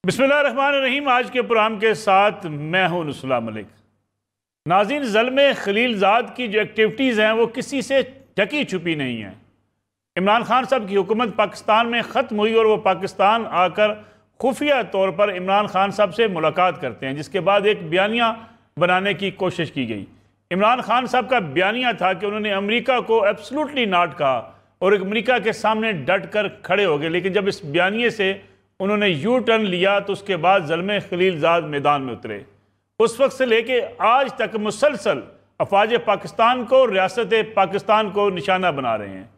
बिस्मिल्लाहिर्रहमानिर्रहीम। आज के प्रोग्राम के साथ मैं हूं नुसला मलिक। नाज़रीन, ज़ल्म खलीलज़ाद की जो एक्टिविटीज़ हैं वो किसी से ढकी छुपी नहीं है। इमरान खान साहब की हुकूमत पाकिस्तान में ख़त्म हुई और वो पाकिस्तान आकर खुफिया तौर पर इमरान खान साहब से मुलाकात करते हैं, जिसके बाद एक बयानिया बनाने की कोशिश की गई। इमरान खान साहब का बयानिया था कि उन्होंने अमेरिका को एब्सोल्युटली नॉट कहा और अमेरिका के सामने डट कर खड़े हो गए। लेकिन जब इस बयानिए से उन्होंने यू टर्न लिया तो उसके बाद ज़ल्म खलीलज़ाद मैदान में उतरे। उस वक्त से लेके आज तक मुसलसल अफवाज पाकिस्तान को, रियासत पाकिस्तान को निशाना बना रहे हैं।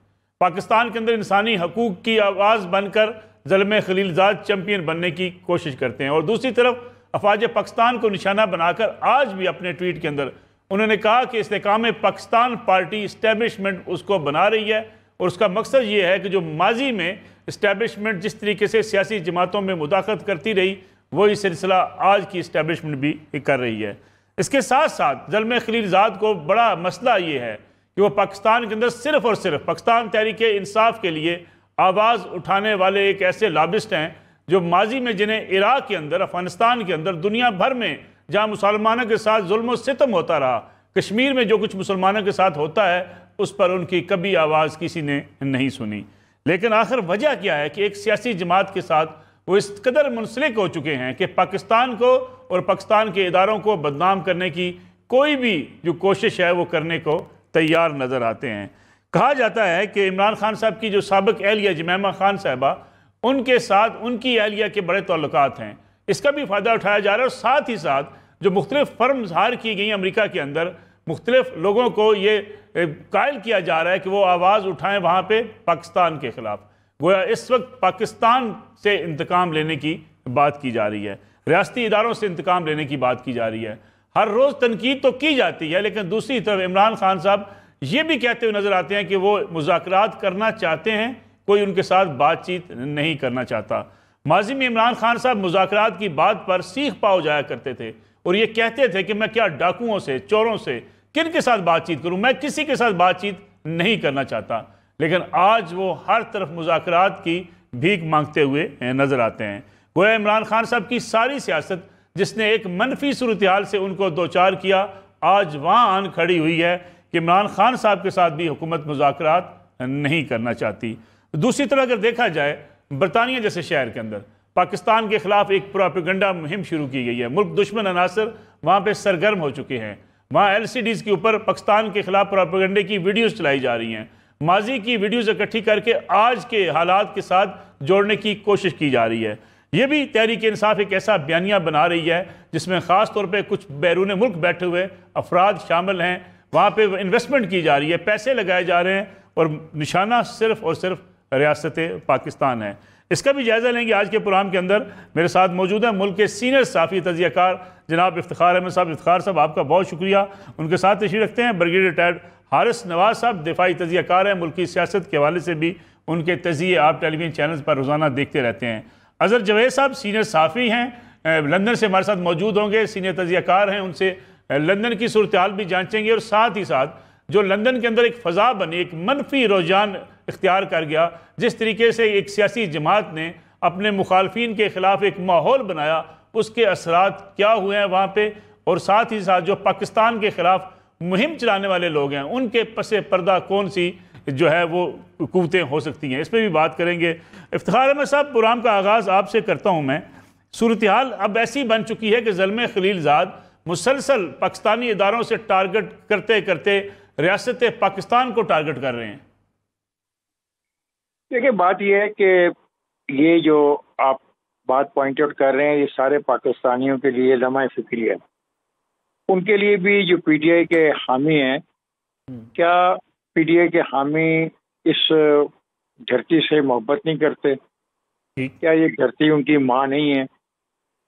पाकिस्तान के अंदर इंसानी हकूक़ की आवाज़ बनकर ज़ल्म खलीलज़ाद चैम्पियन बनने की कोशिश करते हैं, और दूसरी तरफ अफवाज पाकिस्तान को निशाना बनाकर आज भी अपने ट्वीट के अंदर उन्होंने कहा कि इस्तेकाम पाकिस्तान पार्टी इस्टेब्लिशमेंट उसको बना रही है, और उसका मकसद ये है कि जो माजी में इस्टेब्लिशमेंट जिस तरीके से सियासी जमातों में मुदाखलत करती रही, वही सिलसिला आज की इस्टेब्लिशमेंट भी कर रही है। इसके साथ साथ ज़ल्म खलीलज़ाद को बड़ा मसला ये है कि वो पाकिस्तान के अंदर सिर्फ़ और सिर्फ पाकिस्तान तहरीक इंसाफ के लिए आवाज़ उठाने वाले एक ऐसे लॉबिस्ट हैं जो माजी में जिन्हें इराक़ के अंदर, अफ़गानिस्तान के अंदर, दुनिया भर में जहाँ मुसलमानों के साथ जुल्म सितम होता रहा, कश्मीर में जो कुछ मुसलमानों के साथ होता है उस पर उनकी कभी आवाज़ किसी ने नहीं सुनी। लेकिन आखिर वजह क्या है कि एक सियासी जमात के साथ वो इस कदर मुंसलिक हो चुके हैं कि पाकिस्तान को और पाकिस्तान के इदारों को बदनाम करने की कोई भी जो कोशिश है वो करने को तैयार नज़र आते हैं। कहा जाता है कि इमरान खान साहब की जो साबिक एहलिया जमैमा खान साहबा, उनके साथ उनकी एहलिया के बड़े ताल्लुकात हैं। इसका भी फ़ायदा उठाया जा रहा है, और साथ ही साथ जो मुख्तलिफ फर्म्स हायर की गई अमेरिका के अंदर, मुख्तलिफ लोगों को ये कायल किया जा रहा है कि वो आवाज़ उठाएं वहाँ पे पाकिस्तान के ख़िलाफ़। गोया इस वक्त पाकिस्तान से इंतकाम लेने की बात की जा रही है, रियासती इदारों से इंतकाम लेने की बात की जा रही है। हर रोज़ तनकीद तो की जाती है, लेकिन दूसरी तरफ इमरान खान साहब ये भी कहते हुए नज़र आते हैं कि वो मुज़ाकरात करना चाहते हैं, कोई उनके साथ बातचीत नहीं करना चाहता। माजी में इमरान खान साहब मुज़ाकरात की बात पर सीख पाओ जाया करते थे और ये कहते थे कि मैं क्या डाकुओं से, चोरों से, किन के साथ बातचीत करूं, मैं किसी के साथ बातचीत नहीं करना चाहता। लेकिन आज वो हर तरफ मुज़ाकरात की भीख मांगते हुए नज़र आते हैं। गोया इमरान खान साहब की सारी सियासत जिसने एक मनफी सूरत हाल से उनको दो चार किया, आज वहाँ आन खड़ी हुई है कि इमरान खान साहब के साथ भी हुकूमत मुज़ाकरात नहीं करना चाहती। दूसरी तरफ अगर देखा जाए, बरतानिया जैसे शहर के अंदर पाकिस्तान के ख़िलाफ़ एक प्रोपेगेंडा मुहिम शुरू की गई है। मुल्क दुश्मन अनासर वहाँ पर सरगर्म हो चुके हैं। वहाँ LCDs के ऊपर पाकिस्तान के ख़िलाफ़ प्रोपेगेंडे की वीडियोज़ चलाई जा रही हैं। माजी की वीडियोज़ इकट्ठी करके आज के हालात के साथ जोड़ने की कोशिश की जा रही है। ये भी तहरीक इंसाफ एक ऐसा बयानिया बना रही है जिसमें ख़ास तौर पे कुछ बैरून मुल्क बैठे हुए अफराद शामिल हैं। वहाँ पे इन्वेस्टमेंट की जा रही है, पैसे लगाए जा रहे हैं, और निशाना सिर्फ़ और सिर्फ रियासत पाकिस्तान है। इसका भी जायज़ा लेंगे आज के प्रोग्राम के अंदर। मेरे साथ मौजूद है मुल्क के सीनियर सहाफ़ी तज़कियाकार जनाब इफ्तिखार अहमद साहब। इफ्तिखार साहब, आपका बहुत शुक्रिया। उनके साथ तशरीफ़ रखते हैं ब्रिगेडियर रिटायर्ड हारिस नवाज़ साहब, दिफाई तज़कियाकार हैं। मुल्क की सियासत के हवाले से भी उनके तज़किए आप टेलीविज़न चैनल्स पर रोज़ाना देखते रहते हैं। अज़हर जवेद साहब सीनियर सहाफ़ी हैं, लंदन से हमारे साथ मौजूद होंगे, सीनियर तज़कियाकार हैं। उनसे लंदन की सूरत हाल भी जांचेंगे, और साथ ही साथ जो लंदन के अंदर एक फ़ज़ा बनी, एक मनफी रुझान इख्तियार कर गया, जिस तरीके से एक सियासी जमात ने अपने मुखालफिन के ख़िलाफ़ एक माहौल बनाया, उसके असरात क्या हुए हैं वहाँ पे, और साथ ही साथ जो पाकिस्तान के ख़िलाफ़ मुहिम चलाने वाले लोग हैं उनके पसे पर्दा कौन सी जो है वो कुव्वतें हो सकती हैं, इस पर भी बात करेंगे। इफ्तिखार अहमद साहब, प्रोग्राम का आगाज़ आपसे करता हूँ मैं। सूरत हाल अब ऐसी बन चुकी है कि ज़ल्म खलीलज़ाद मुसलसल पाकिस्तानी इदारों से टारगेट करते करते रियासत पाकिस्तान को टारगेट कर रहे हैं। देखिए, बात यह है कि ये जो आप बात पॉइंट आउट कर रहे हैं, ये सारे पाकिस्तानियों के लिए लम्हा फिक्री है। उनके लिए भी जो PTI के हामी हैं, क्या PTI के हामी इस धरती से मोहब्बत नहीं करते? क्या ये धरती उनकी माँ नहीं है?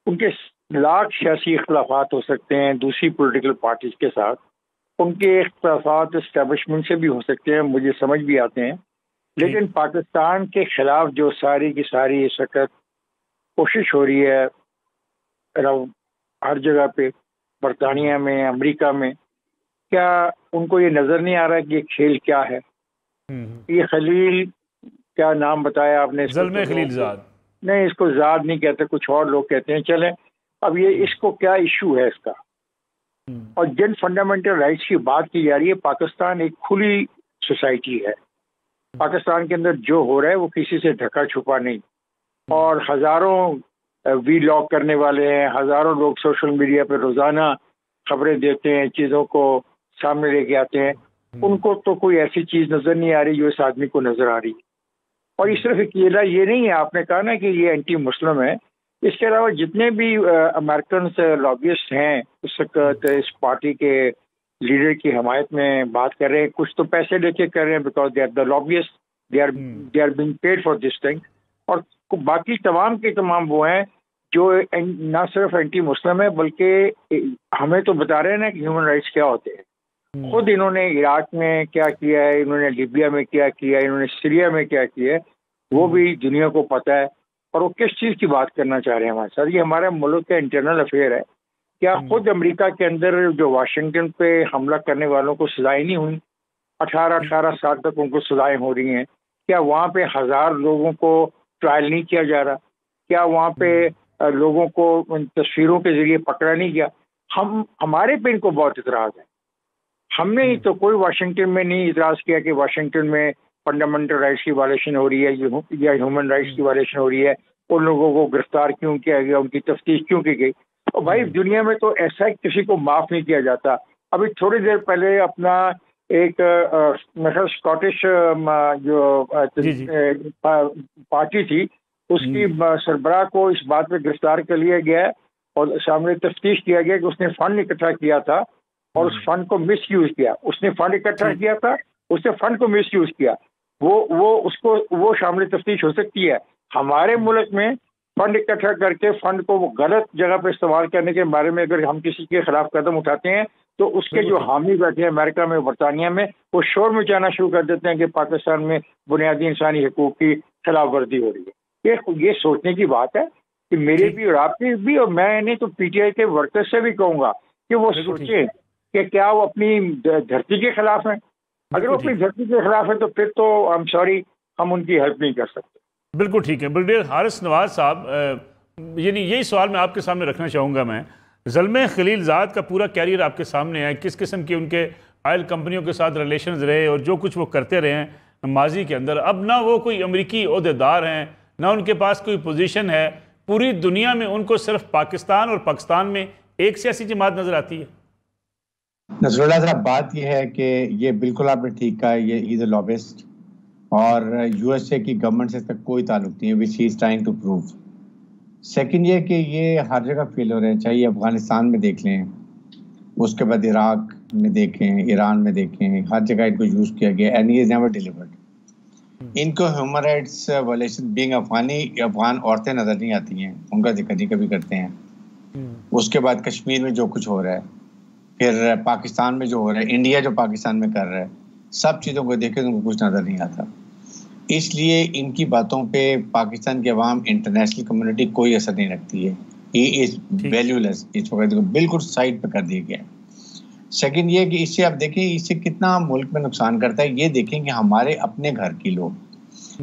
उनके लाख सियासी इख्तलाफात हो सकते हैं दूसरी पॉलिटिकल पार्टीज के साथ, उनके इख्तलाफात एस्टेब्लिशमेंट से भी हो सकते हैं, मुझे समझ भी आते हैं। लेकिन पाकिस्तान के खिलाफ जो सारी की सारी इस वक्त कोशिश हो रही है हर जगह पे, बरतानिया में, अमेरिका में, क्या उनको ये नज़र नहीं आ रहा है कि ये खेल क्या है? ये खलील, क्या नाम बताया आपने? ज़ल्म खलीलज़ाद। नहीं, इसको ज़ाद नहीं कहते, कुछ और लोग कहते हैं, चलें। अब ये इसको क्या इशू है इसका, और जिन फंडामेंटल राइट्स की बात की जा रही है, पाकिस्तान एक खुली सोसाइटी है। पाकिस्तान के अंदर जो हो रहा है वो किसी से ढका छुपा नहीं, और हज़ारों वीलॉग करने वाले हैं, हज़ारों लोग सोशल मीडिया पर रोज़ाना खबरें देते हैं, चीज़ों को सामने लेके आते हैं। उनको तो कोई ऐसी चीज़ नज़र नहीं आ रही जो इस आदमी को नज़र आ रही है। और इस तरफ अकेला ये नहीं है, आपने कहा ना कि ये एंटी मुस्लिम है, इसके अलावा जितने भी अमेरिकन लॉबिस्ट हैं उस वक्त इस पार्टी के लीडर की हमायत में बात कर रहे हैं, कुछ तो पैसे लेके कर रहे हैं, because they are the lobbyist, they are being paid for this thing. और बाकी तमाम के तमाम वो हैं जो ना सिर्फ एंटी मुस्लिम है, बल्कि हमें तो बता रहे हैं ना कि ह्यूमन राइट्स क्या होते हैं। खुद इन्होंने इराक में क्या किया है, इन्होंने लीबिया में क्या किया है, इन्होंने सीरिया में क्या किया है, वो भी दुनिया को पता है। और वो किस चीज़ की बात करना चाह रहे हैं हमारे साथ, ये हमारे मुल्क का इंटरनल अफेयर है। क्या खुद अमेरिका के अंदर जो वाशिंगटन पे हमला करने वालों को सजाएं नहीं हुई, 18 साल तक उनको सजाएं हो रही हैं? क्या वहाँ पे 1000 लोगों को ट्रायल नहीं किया जा रहा? क्या वहाँ पे लोगों को उन तस्वीरों के जरिए पकड़ा नहीं गया? हमारे पे इनको बहुत इतराज़ है। हमने ही तो कोई वाशिंगटन में नहीं इतराज़ किया कि वाशिंगटन में फंडामेंटल राइट्स की वायलेशन हो रही है या ह्यूमन राइट्स की वायलेशन हो रही है, उन लोगों को गिरफ्तार क्यों किया गया, उनकी तफ्तीश क्यों की गई। और भाई दुनिया में तो ऐसा किसी को माफ़ नहीं किया जाता। अभी थोड़ी देर पहले अपना एक मतलब स्कॉटिश जो पार्टी थी उसकी सरबराह को इस बात पे गिरफ्तार कर लिया गया और सामने तफ्तीश किया गया कि उसने फंड इकट्ठा किया था और उस फंड को मिस यूज किया। उसने फंड इकट्ठा किया था, उसने फंड को मिस यूज किया, वो शामिल तफ्तीश हो सकती है। हमारे मुल्क में फंड इकट्ठा करके फंड को गलत जगह पर इस्तेमाल करने के बारे में अगर हम किसी के खिलाफ कदम उठाते हैं तो उसके जो हामी बैठे हैं अमेरिका में, बरतानिया में, वो शोर मचाना शुरू कर देते हैं कि पाकिस्तान में बुनियादी इंसानी हकूक की खिलाफ वर्जी हो रही है। ये सोचने की बात है कि मेरे भी और आपके भी, और मैं नहीं तो पीटीआई के वर्कर्स से भी कहूँगा कि वो सोचें कि क्या वो अपनी धरती के खिलाफ है। अगर वो अपनी धरती के खिलाफ है तो फिर तो आई एम सॉरी, हम उनकी हेल्प नहीं कर सकते। बिल्कुल ठीक है। ब्रिगेडियर हारिस नवाज साहब, यानी यही सवाल मैं आपके सामने रखना चाहूँगा। मैं ज़ल्मे खलीलज़ाद का पूरा कैरियर आपके सामने है, किस किस्म की उनके ऑयल कंपनियों के साथ रिलेशंस रहे और जो कुछ वो करते रहे हैं माजी के अंदर। अब ना वो कोई अमरीकी ओहदेदार हैं, ना उनके पास कोई पोजीशन है। पूरी दुनिया में उनको सिर्फ पाकिस्तान और पाकिस्तान में एक सियासी जमात नज़र आती है। नसरुल्लाह साहब, बात यह है कि ये बिल्कुल आपने ठीक कहा, ये इज अ लॉबिस्ट और यूएसए की गवर्नमेंट से इसका कोई ताल्लुक नहीं है, which he is trying to prove. Second ये कि ये हर जगह फेल हो रहे हैं, चाहे अफगानिस्तान में देख लें, उसके बाद इराक में देखें, ईरान में देखें, हर जगह इनको यूज किया गया and he is never delivered. इनको human rights violation being Afghan औरतें नजर नहीं आती हैं, उनका जिक्र कभी करते हैं। उसके बाद कश्मीर में जो कुछ हो रहा है, फिर पाकिस्तान में जो हो रहा है, इंडिया जो पाकिस्तान में कर रहा है, सब चीज़ों को देखे तो उनको कुछ नज़र नहीं आता। इसलिए इनकी बातों पे पाकिस्तान की अवाम, इंटरनेशनल कम्युनिटी कोई असर नहीं रखती है। ही इज वैल्यूलेस, इस वक्त बिल्कुल साइड पे कर दिया गया है। सेकंड ये कि इससे आप देखें इससे कितना मुल्क में नुकसान करता है। ये देखें कि हमारे अपने घर के लोग,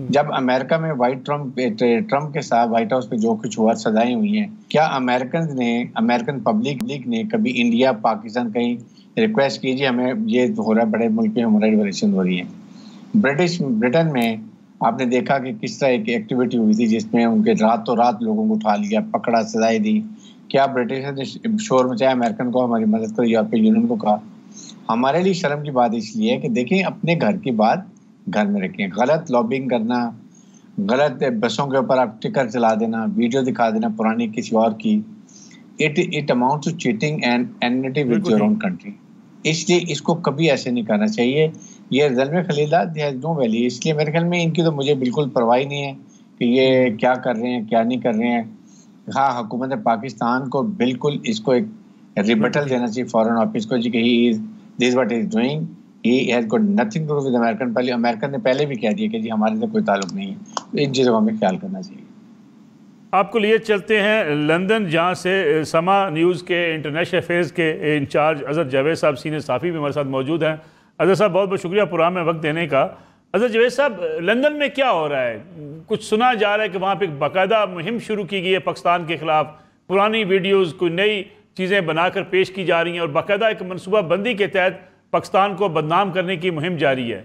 जब अमेरिका में ट्रम्प के साथ व्हाइट हाउस पे जो कुछ हुआ, सजाएं हुई हैं, क्या अमेरिकन पब्लिक ने कभी इंडिया, पाकिस्तान कहीं रिक्वेस्ट कीजिए हमें ये हो रहा है, बड़े मुल्क में ह्यूमन राइट वायलेशन हो रही है। ब्रिटेन में आपने देखा कि किस तरह की एक्टिविटी हुई थी जिसमें उनके रातों रात लोगों को उठा लिया, पकड़ा, सजाएं दी। क्या ब्रिटिश ने शोर मचाया, अमेरिकन को हमारी मदद करो, यूरोपियन यूनियन को कहा? हमारे लिए शर्म की बात इसलिए है कि देखें, अपने घर की बात घर में रखें। गलत लॉबिंग करना, गलत बसों के ऊपर आप टिकर चला देना, वीडियो दिखा देना पुरानी किसी और की, it amount to cheating and enmity with your own country. इसलिए इसको कभी ऐसे नहीं करना चाहिए। ये Zalmay Khalilzad has no value. इसलिए मेरे ख्याल में इनकी तो मुझे बिल्कुल परवाह नहीं है कि ये क्या कर रहे हैं, क्या नहीं कर रहे हैं। हाँ, हुकूमत पाकिस्तान को बिल्कुल इसको एक रिबटल देना चाहिए फॉरेन ऑफिस को, जी कि he is this what is doing, he has got nothing to do with American. पहले अमेरिकन ने पहले भी कह दिया कि जी हमारे से कोई ताल्लुक नहीं है। तो इन चीज़ों का हमें ख्याल करना चाहिए। आपको लिए चलते हैं लंदन, जहाँ से समा न्यूज़ के इंटरनेशनल अफेयर्स के इंचार्ज अजहर जावेद साहब, सीनियर साफ़ी भी हमारे साथ मौजूद हैं। अजहर साहब, बहुत बहुत शुक्रिया प्रोग्राम में वक्त देने का। अच्छा जवेद साहब, लंदन में क्या हो रहा है? कुछ सुना जा रहा है कि वहाँ पे एक बाकायदा मुहिम शुरू की गई है पाकिस्तान के ख़िलाफ़। पुरानी वीडियोज़ कोई नई चीज़ें बनाकर पेश की जा रही हैं और बाकायदा एक मनसूबा बंदी के तहत पाकिस्तान को बदनाम करने की मुहिम जारी है।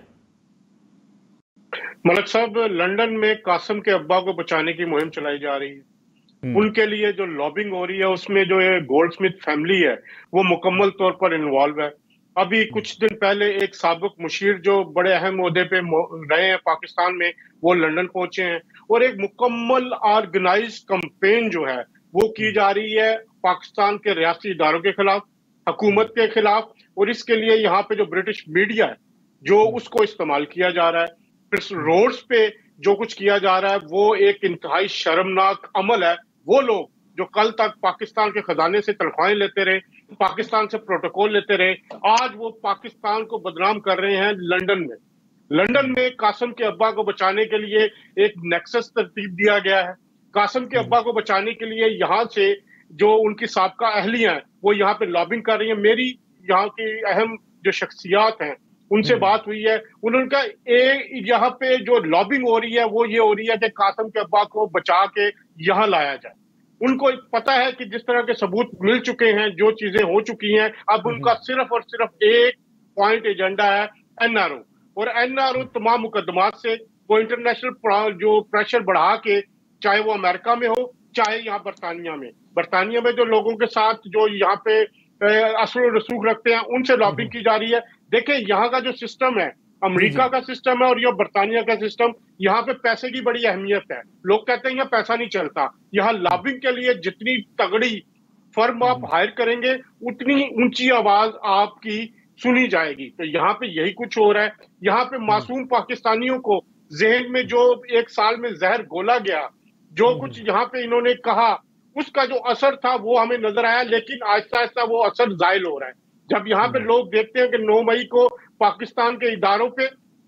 मलक साहब, लंदन में कासिम के अब्बा को बचाने की मुहिम चलाई जा रही है। उनके लिए जो लॉबिंग हो रही है उसमें जो ये गोल्डस्मिथ फैमिली है वो मुकम्मल तौर पर इन्वॉल्व है। अभी कुछ दिन पहले एक साबिक मुशीर जो बड़े अहम ओहदे पे रहे हैं पाकिस्तान में, वो लंदन पहुंचे हैं और एक मुकम्मल ऑर्गेनाइज कैंपेन जो है वो की जा रही है पाकिस्तान के रियासती इदारों के खिलाफ, हुकूमत के खिलाफ, और इसके लिए यहाँ पे जो ब्रिटिश मीडिया है जो उसको इस्तेमाल किया जा रहा है। फिर रोड्स पे जो कुछ किया जा रहा है वो एक इंतहाई शर्मनाक अमल है। वो लोग जो कल तक पाकिस्तान के खजाने से तनख्वाहें लेते रहे, पाकिस्तान से प्रोटोकॉल लेते रहे, आज वो पाकिस्तान को बदनाम कर रहे हैं लंदन में। लंदन में कासिम के अब्बा को बचाने के लिए एक नेक्सस तरतीब दिया गया है। कासिम के अब्बा को बचाने के लिए यहाँ से जो उनकी साबका अहलियां हैं वो यहाँ पे लॉबिंग कर रही है। मेरी यहाँ की अहम जो शख्सियात हैं उनसे बात हुई है, उन्होंने कहा यहाँ पे जो लॉबिंग हो रही है वो ये हो रही है कि कासिम के अब्बा को बचा के यहाँ लाया जाए। उनको पता है कि जिस तरह के सबूत मिल चुके हैं, जो चीजें हो चुकी हैं, अब उनका सिर्फ और सिर्फ एक पॉइंट एजेंडा है, एनआरओ। और एनआरओ तमाम मुकदमात से वो इंटरनेशनल जो प्रेशर बढ़ा के, चाहे वो अमेरिका में हो चाहे यहाँ बरतानिया में जो लोगों के साथ जो यहाँ पे असर रसूख रखते हैं उनसे लॉबिंग की जा रही है। देखिए यहाँ का जो सिस्टम है, अमेरिका का सिस्टम है और ये बरतानिया का सिस्टम, यहाँ पे पैसे की बड़ी अहमियत है। लोग कहते हैं यहाँ पैसा नहीं चलता। यहाँ लॉबिंग के लिए जितनी तगड़ी फर्म आप हायर करेंगे उतनी ऊंची आवाज आपकी सुनी जाएगी। तो यहाँ पे यही कुछ हो रहा है। यहाँ पे मासूम पाकिस्तानियों को जहन में जो एक साल में जहर घोला गया, जो कुछ यहाँ पे इन्होंने कहा, उसका जो असर था वो हमें नजर आया, लेकिन आहिस्ता आहिस्ता वो असर जायल हो रहा है। जब यहाँ पे लोग देखते हैं कि 9 मई को पाकिस्तान के इदारों पे,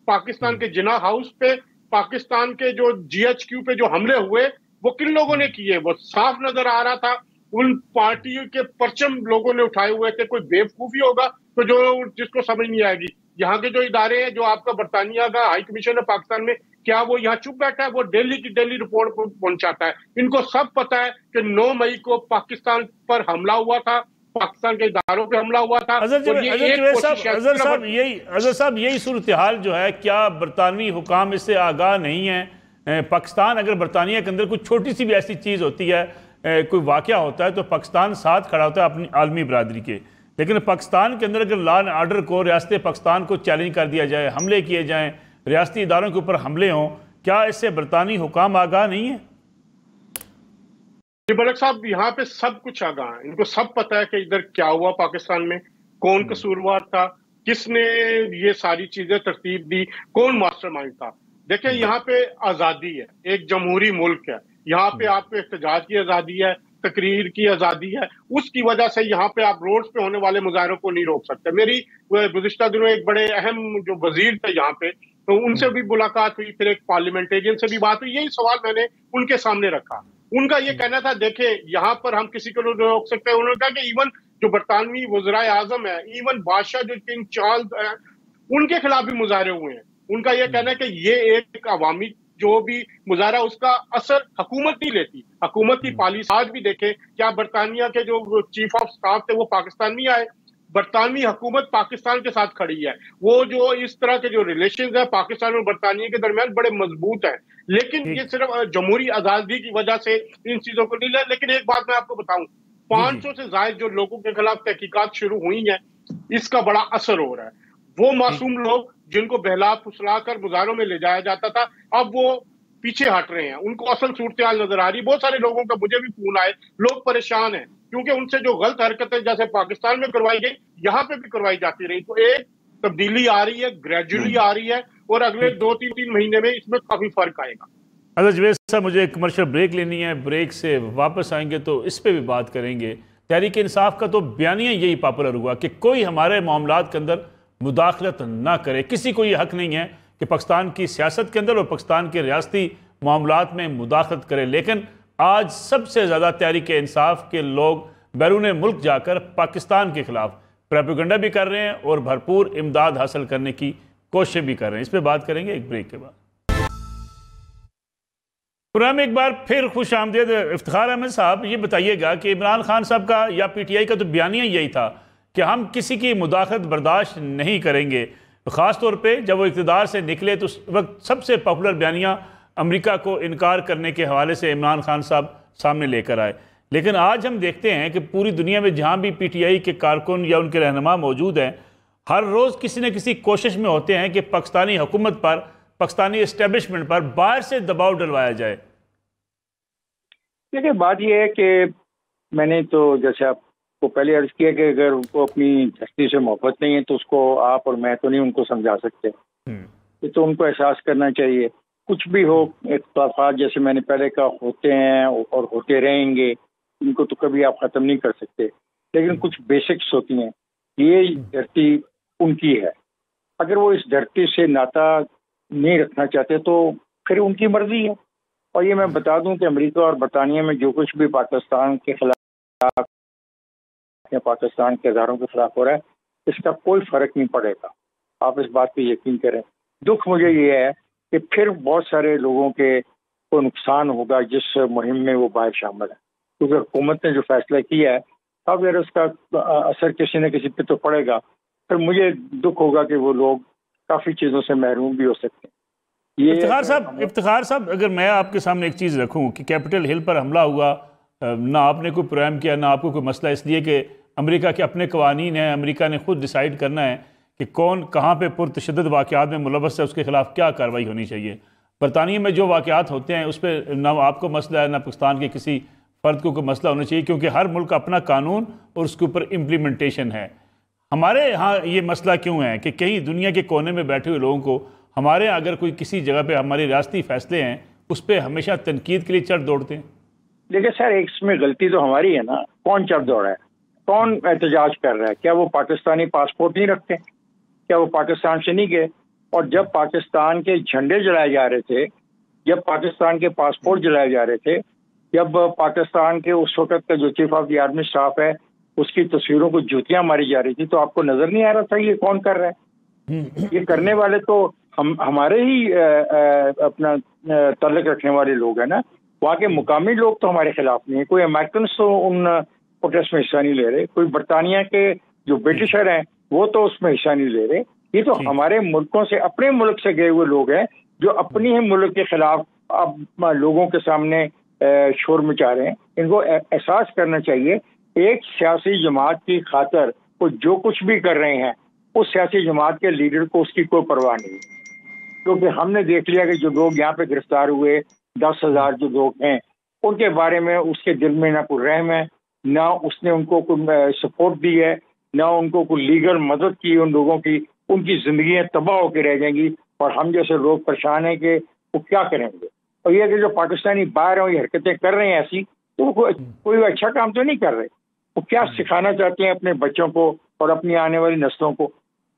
पाकिस्तान के जिना हाउस पे, पाकिस्तान के जो GHQ पे जो हमले हुए वो किन लोगों ने किए, वो साफ नजर आ रहा था। उन पार्टियों के परचम लोगों ने उठाए हुए थे। कोई बेवकूफी होगा तो जो जिसको समझ नहीं आएगी। यहाँ के जो इदारे हैं, जो आपका बरतानिया का हाई कमीशन है पाकिस्तान में, क्या वो यहाँ चुप बैठा है? वो दिल्ली की दिल्ली रिपोर्ट पहुंचाता है। इनको सब पता है कि 9 मई को पाकिस्तान पर हमला हुआ था, पाकिस्तान के इदारों पे हमला हुआ था। अजहर साहब, यही सूरत हाल जो है, क्या बरतानवी हुकाम इससे आगाह नहीं है? पाकिस्तान अगर बरतानिया के अंदर कुछ छोटी सी भी ऐसी चीज़ होती है, कोई वाक़या होता है, तो पाकिस्तान साथ खड़ा होता है अपनी आलमी बरादरी के। लेकिन पाकिस्तान के अंदर अगर लॉ एंड ऑर्डर को, रियासत पाकिस्तान को चैलेंज कर दिया जाए, हमले किए जाएँ, रियासती इदारों के ऊपर हमले हों, क्या इससे बरतानी हुकाम आगाह नहीं है? जी मलिक साहब, यहाँ पे सब कुछ आगाह है। इनको सब पता है कि इधर क्या हुआ, पाकिस्तान में कौन कसूरवार था, किसने ये सारी चीजें तरतीब दी, कौन मास्टरमाइंड था। देखिए यहाँ पे आजादी है, एक जमहूरी मुल्क है, यहाँ पे आपको एहतजाज की आजादी है, तकरीर की आजादी है। उसकी वजह से यहाँ पे आप रोड्स पे होने वाले मुजाहरों को नहीं रोक सकते। मेरी गुज़िश्ता दिनों एक बड़े अहम जो वजीर थे यहाँ पे, तो उनसे भी मुलाकात हुई, फिर एक पार्लियामेंटेरियन से भी बात हुई। यही सवाल मैंने उनके सामने रखा। उनका ये कहना था, देखे यहाँ पर हम किसी को नहीं रोक सकते। उन्होंने कहा कि इवन जो बरतानवी वज़ीर आज़म है, इवन बादशाह जो किंग चार्ल्स है, उनके खिलाफ भी मुजाहरे हुए हैं। उनका यह कहना है कि ये एक अवामी जो भी मुजाहरा, उसका असर हुकूमत नहीं लेती। हुकूमत की पॉलिसी आज भी देखें, क्या बरतानिया के जो चीफ ऑफ स्टाफ थे वो पाकिस्तान नहीं आए? बरतानवी हुकूमत पाकिस्तान के साथ खड़ी है। वो जो इस तरह के जो रिलेशंस है पाकिस्तान और बरतानिया के दरमियान बड़े मजबूत है। लेकिन ये सिर्फ जमहूरी आजादी की वजह से इन चीजों को नहीं लिया। लेकिन एक बात मैं आपको बताऊं, 500 से ज्यादा जो लोगों के खिलाफ तहकीकात शुरू हुई है, इसका बड़ा असर हो रहा है। वो मासूम लोग जिनको बहला फुसला कर गुजारों में ले जाया जाता था, अब वो पीछे हट रहे हैं। उनको असल सूरत हाल नजर आ रही है। बहुत सारे लोगों का, मुझे भी फोन आए, लोग परेशान हैं क्योंकि उनसे जो गलत हरकतें जैसे पाकिस्तान में करवाई गई, यहाँ पे भी करवाई जाती रही। तो एक तब्दीली आ रही है, ग्रेजुअली आ रही है, और अगले 2-3 महीने में इसमें काफी फर्क आएगा। अच्छा जवेद साहब, मुझे एक कमर्शियल ब्रेक लेनी है, ब्रेक से वापस आएंगे तो इस पर भी बात करेंगे। तहरीक इंसाफ का तो बयानिया यही पॉपुलर हुआ कि कोई हमारे मामलात के अंदर मुदाखलत ना करे। किसी को ये हक नहीं है कि पाकिस्तान की सियासत के अंदर और पाकिस्तान के रियासती मामलात में मुदाखलत करे। लेकिन आज सबसे ज़्यादा तहरीक इंसाफ के लोग बैरून मुल्क जाकर पाकिस्तान के खिलाफ प्रोपेगेंडा भी कर रहे हैं और भरपूर इमदाद हासिल करने की कोशिश भी कर रहे हैं। इस पर बात करेंगे एक ब्रेक के बाद। प्रोग्राम एक बार फिर खुश आमदीद। इफ्तिखार अहमद साहब, ये बताइएगा कि इमरान खान साहब का या PTI का तो बयानिया यही था कि हम किसी की मुदाखलत बर्दाश्त नहीं करेंगे। ख़ास तौर पे जब वो इक़्तिदार से निकले तो उस वक्त सबसे पॉपुलर बयानिया अमेरिका को इनकार करने के हवाले से इमरान खान साहब सामने लेकर आए। लेकिन आज हम देखते हैं कि पूरी दुनिया में जहाँ भी PTI के कारकुन या उनके रहनुमा मौजूद हैं, हर रोज़ किसी न किसी कोशिश में होते हैं कि पाकिस्तानी हुकूमत पर, पाकिस्तानी इस्टेब्लिशमेंट पर बाहर से दबाव डलवाया जाए। देखिए, बात यह है कि मैंने तो जैसे आपको पहले अर्ज किया कि अगर उनको अपनी धरती से मोहब्बत नहीं है तो उसको आप और मैं तो नहीं उनको समझा सकते। ये तो उनको एहसास करना चाहिए। कुछ भी हो, इख्तिलाफात जैसे मैंने पहले कहा होते हैं और होते रहेंगे, इनको तो कभी आप ख़त्म नहीं कर सकते। लेकिन कुछ बेसिक्स होती हैं। ये धरती उनकी है, अगर वो इस धरती से नाता नहीं रखना चाहते तो फिर उनकी मर्जी है। और ये मैं बता दूं कि अमेरिका और बरतानिया में जो कुछ भी पाकिस्तान के खिलाफ या पाकिस्तान के इदारों के खिलाफ हो रहा है, इसका कोई फर्क नहीं पड़ेगा। आप इस बात पे यकीन करें। दुख मुझे ये है कि फिर बहुत सारे लोगों के को नुकसान होगा जिस मुहिम में वो बाहर शामिल है, क्योंकि हुकूमत ने जो फैसला किया है अब यार उसका असर किसी न किसी पे तो पड़ेगा। फिर मुझे दुख होगा कि वो लोग काफ़ी चीज़ों से महरूम भी हो सकते हैं। इफ्तिखार साहब, अगर मैं आपके सामने एक चीज़ रखूं कि कैपिटल हिल पर हमला हुआ, ना आपने कोई प्रोग्राम किया, ना आपको कोई मसला, इसलिए कि अमेरिका के अपने कवानीन हैं, अमेरिका ने खुद डिसाइड करना है कि कौन कहाँ पे पुरतशद्दुद वाक़यात में मुलव्वस है, उसके खिलाफ क्या कार्रवाई होनी चाहिए। बरतानिया में जो वाक़यात होते हैं उस पर ना आपको मसला है, ना पाकिस्तान के किसी फ़र्द को कोई मसला होना चाहिए, क्योंकि हर मुल्क का अपना कानून और उसके ऊपर इम्प्लीमेंटेशन है। हमारे यहाँ ये मसला क्यों है कि कहीं दुनिया के कोने में बैठे हुए लोगों को हमारे यहाँ अगर कोई किसी जगह पे हमारे रियासती फैसले हैं उस पर हमेशा तनकीद के लिए चढ़ दौड़ते हैं? देखिए सर, एक इसमें गलती तो हमारी है ना। कौन चढ़ दौड़ा है, कौन एहतजाज कर रहा है? क्या वो पाकिस्तानी पासपोर्ट नहीं रखते? क्या वो पाकिस्तान से नहीं गए? और जब पाकिस्तान के झंडे जलाए जा रहे थे, जब पाकिस्तान के पासपोर्ट जलाए जा रहे थे, जब पाकिस्तान के उस वक्त का जो chief of the army staff है उसकी तस्वीरों को जूतियां मारी जा रही थी, तो आपको नजर नहीं आ रहा था ये कौन कर रहा है? ये करने वाले तो हमारे ही अपना ताल्लुक रखने वाले लोग हैं ना। वहाँ के मुकामी लोग तो हमारे खिलाफ नहीं है। कोई अमेरिकन तो उन प्रोटेस्ट में हिस्सा नहीं ले रहे, कोई बरतानिया के जो ब्रिटिशर हैं वो तो उसमें हिस्सा नहीं ले रहे। ये तो हमारे मुल्कों से, अपने मुल्क से गए हुए लोग हैं जो अपनी ही मुल्क के खिलाफ अब लोगों के सामने शोर मचा रहे हैं। इनको एहसास करना चाहिए, एक सियासी जमात की खातर वो जो कुछ भी कर रहे हैं उस सियासी जमात के लीडर को उसकी कोई परवाह नहीं, क्योंकि हमने देख लिया कि जो लोग यहाँ पे गिरफ्तार हुए 10,000 जो लोग हैं उनके बारे में उसके दिल में ना कोई रहम है, ना उसने उनको कोई सपोर्ट दी है, ना उनको कोई लीगल मदद की उन लोगों की। उनकी जिंदगियां तबाह होकर रह जाएंगी और हम जैसे लोग परेशान हैं कि वो क्या करेंगे। और ये कि जो पाकिस्तानी बाहर हैं ये हरकतें कर रहे हैं ऐसी, तो कोई अच्छा काम तो नहीं कर रहे। वो क्या सिखाना चाहते हैं अपने बच्चों को और अपनी आने वाली नस्लों को?